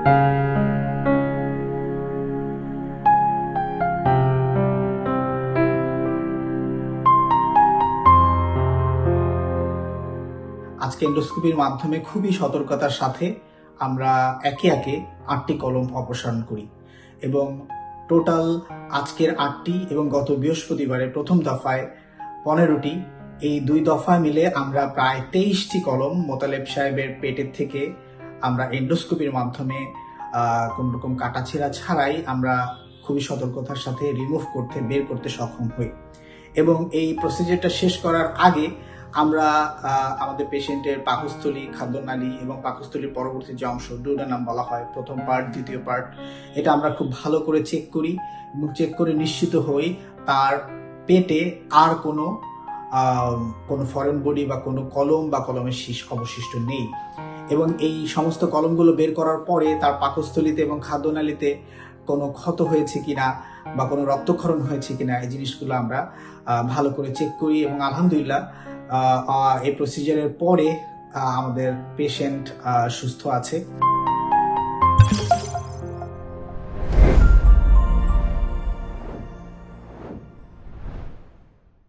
আজকে এন্ডোস্কোপির মাধ্যমে খুবই সতর্কতার সাথে আমরা একে একে 8টি কলম অপসারণ করি এবং টোটাল আজকের 8টি এবং গত বৃহস্পতিবারে প্রথম দফায় 15টি, এই 2 দফায় মিলে আমরা প্রায় 23টি কলম মোতালেব সাহেবের পেটের থেকে আমরা এন্ডোস্কোপির মাধ্যমে কোন রকম কাটাছেঁড়া ছাড়াই আমরা খুবই সতর্কতার সাথে বের করতে সক্ষম হই। এবং এই প্রসিজারটা শেষ করার আগে আমরা আমাদের পেশেন্টের পাকস্থলী, খাদ্যনালী এবং পাকস্থলীর পরবর্তী যে অংশ ডুওডেনাম বলা হয়, প্রথম পার্ট, দ্বিতীয় পার্ট, এটা আমরা খুব ভালো করে চেক করি এবং চেক করে নিশ্চিত হই তার পেটে আর কোনো ফরেন বডি বা কোনো কলম বা কলমের শীষ অবশিষ্ট নেই। এবং এই সমস্ত কলমগুলো বের করার পরে তার পাকস্থলীতে এবং খাদ্যনালীতে কোনো ক্ষত হয়েছে কিনা বা কোনো রক্তক্ষরণ হয়েছে কিনা এই জিনিসগুলো আমরা ভালো করে চেক করি এবং আলহামদুলিল্লাহ এই প্রসিজারের পরে আমাদের পেশেন্ট সুস্থ আছে।